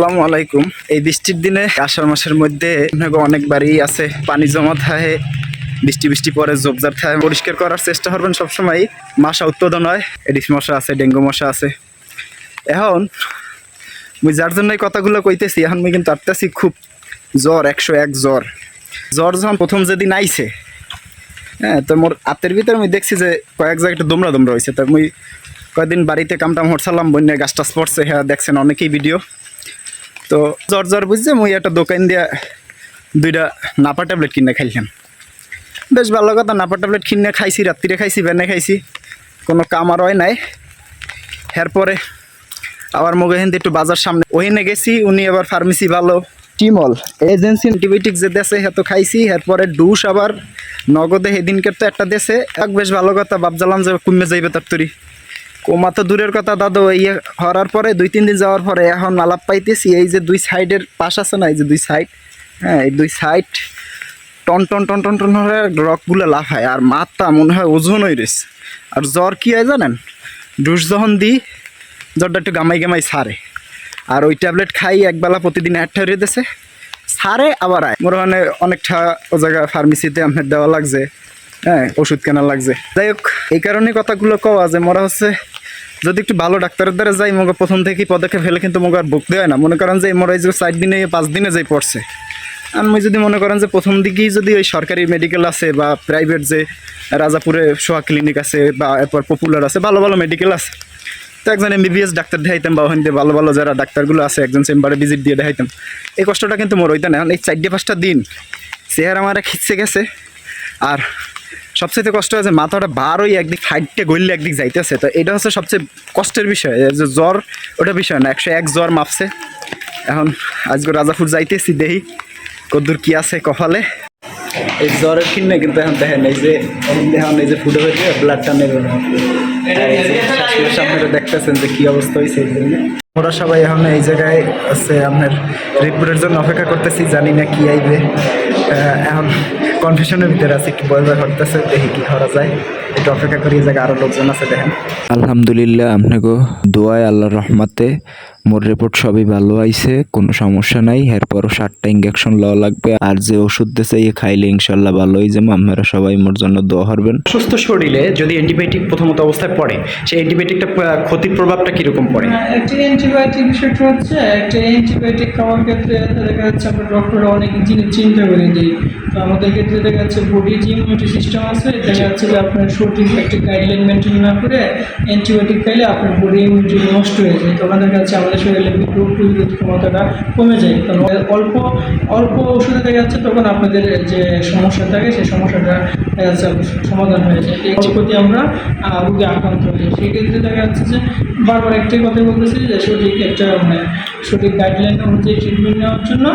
আসসালামু আলাইকুম। এই বৃষ্টির দিনে আষাঢ় মাসের মধ্যে অনেক বাড়ি আছে পানি জমা থাকে, বৃষ্টি বৃষ্টি পরে জোবজার থাকে। পরিষ্কার করার চেষ্টা করবেন সবসময়। মশা উৎপাদন হয়, এডিস মশা আছে, ডেঙ্গু মশা আছে। এখন মুই যার জন্য এই কথাগুলো কইতেছি, এখন মুই কিন্তু আটতেছি খুব জ্বর, 101 জ্বর। জ্বর যখন প্রথম যেদিন আইছে, হ্যাঁ, তো মোর হাতের ভিতরে মুই দেখছি যে কয়েক জায়গায় একটু দমরা দমরা হয়েছে। তো মুই কয়েকদিন বাড়িতে কামটাম হরসালাম, বন্যায় গাছ টাছ পড়ছে, হ্যাঁ দেখছেন অনেকেই ভিডিও। তো জ্বর জ্বর বুঝছে মুই একটা দোকান দিয়া 2টা নাপা ট্যাবলেট কিনে খাইলাম। বেশ ভালো কথা, নাপা ট্যাবলেট কিনে খাইছি, রাত্রিরে খাইছি, বেনে খাইছি, কোনো কাম আর হয় নাই। এরপরে আবার মগে হিন্দি একটু বাজার সামনে ওইনে গেছি, উনি আবার ফার্মেসি ভালো টিমল এজেন্সি অ্যান্টিবায়োটিক যে দেশে হ্যাঁ তো খাইছি। এরপরে ডুস আবার নগদে সেদিনকে তো একটা দেশে এক, বেশ ভালো কথা। ভাবছিলাম যে কমে যাইবে তাড়াতাড়ি, কমা তো দূরের কথা দাদু। ইয়ে হওয়ার পরে 2-3 দিন যাওয়ার পরে এখন আলাপ পাইতেছি এই যে 2 সাইডের পাশ আছে না, এই যে 2 সাইড, হ্যাঁ এই 2 সাইড টন টন টন টন টন হয়ে রকগুলো লাফায়, আর মাথা মনে হয় ওজন হয়ে রয়েছে। আর জ্বর কী হয় জানেন, ডুস যখন দিই জ্বরটা একটু গামাই গামাই সারে, আর ওই ট্যাবলেট খাই একবেলা প্রতিদিন 8টা হয়ে দিয়েছে, সারে আবার আয়। মোর মানে অনেকটা ও জায়গায় ফার্মেসিতে আপনার দেওয়া লাগছে, হ্যাঁ ওষুধ কেনা লাগছে। যাই হোক, এই কারণে কথাগুলো কওয়া যে মোরা হচ্ছে যদি একটু ভালো ডাক্তারের দ্বারা যাই, মগে প্রথম থেকেই পদক্ষেপ ফেলে কিন্তু মগে আর ভুগতে হয় না। মনে করেন যে মোরা এই যে 4 দিনে 5 দিনে যাই পড়ছে, আর মই যদি মনে করেন যে প্রথম দিকেই যদি ওই সরকারি মেডিকেল আছে বা প্রাইভেট যে রাজাপুরে সোহা ক্লিনিক আছে বা এরপর পপুলার আছে, ভালো ভালো মেডিকেল আছে, তো একজন MBBS ডাক্তার দেখাইতাম, বা ওখান থেকে ভালো ভালো যারা ডাক্তারগুলো আছে একজন চেম্বারে ভিজিট দিয়ে দেখাইতাম। এই কষ্টটা কিন্তু মোর হইতো না। এখন এই 4-5টা দিন চেহারা আমার খিচে গেছে। আর সবচেয়ে কষ্ট হয়েছে মাথাটা বার হয়ে একদিক ফাইটে গড়লে একদিক যাইতেছে। তো এটা হচ্ছে সবচেয়ে কষ্টের বিষয়, যে জ্বর ওটা বিষয় না, 101 জ্বর মাপছে। এখন আজকে রাজাপুর যাইতেছি, দেখি কদ্দূর কি আছে কপালে। এই জ্বরের কিনে কিন্তু এখন দেখেন এই যে এখন এই যে ফুটে হয়েছে ব্লাডটা নেবে, সামনে দেখতেছেন যে কি অবস্থা হয়েছে। এই জন্য ওরা সবাই এখন এই জায়গায় আছে আপনার রিপোর্টের জন্য অপেক্ষা করতেছি, জানি না কি আইবে। এখন কনফিউশনের ভিতরে আছে, একটু ভয় ভয় করতেছে, দেখি কি করা যায়, একটু অপেক্ষা করি। এই জায়গায় আরও লোকজন আছে দেখেন। আলহামদুলিল্লাহ, আপনাকে দোয়ায় আল্লাহর রহমতে মোর রিপোর্ট সবই ভালো আইছে, কোনো সমস্যা নাই। এরপরও 7টা ইঞ্জেকশন লওয়া লাগবে, আর যে ওষুধ দিয়েছে ইয়ে খাইলে ইনশাল্লাহ ভালো হয়ে যাবো। আপনারা সবাই মোর জন্য দোয়া করবেন। সুস্থ শরীরে যদি অ্যান্টিবায়োটিক প্রথমত অবস্থায় পড়ে, সেই অ্যান্টিবায়োটিকটা ক্ষতির প্রভাবটা কীরকম পড়ে? একটা অ্যান্টিবায়োটিক বিষয়টা হচ্ছে, একটা অ্যান্টিবায়োটিক খাওয়ার ক্ষেত্রে দেখা যাচ্ছে আমরা ডক্টররা অনেক জিনিস চিন্তা করে দিই। তো আমাদের ক্ষেত্রে দেখা যাচ্ছে বডি যে ইমিউনিটি সিস্টেম আছে, দেখা যাচ্ছে যে আপনার সঠিক একটা গাইডলাইন মেনটেন না করে অ্যান্টিবায়োটিক খাইলে আপনার বডি ইমিউনিটি নষ্ট হয়ে যায়। তখন দেখা যাচ্ছে আমাদের শরীরে রোগ প্রতিরোধ ক্ষমতাটা কমে যায়। কারণ অল্প অল্প ওষুধে দেখা যাচ্ছে তখন আপনাদের যে সমস্যা থাকে সেই সমস্যাটা দেখা যাচ্ছে সমাধান হয়ে যায়। এই প্রতি আমরা রোগে আক্রান্ত হয়ে যাই। সেক্ষেত্রে দেখা যাচ্ছে যে বারবার একটাই কথা বলতেছি যে সঠিক একটা সঠিক গাইডলাইন অনুযায়ী ট্রিটমেন্ট নেওয়ার জন্য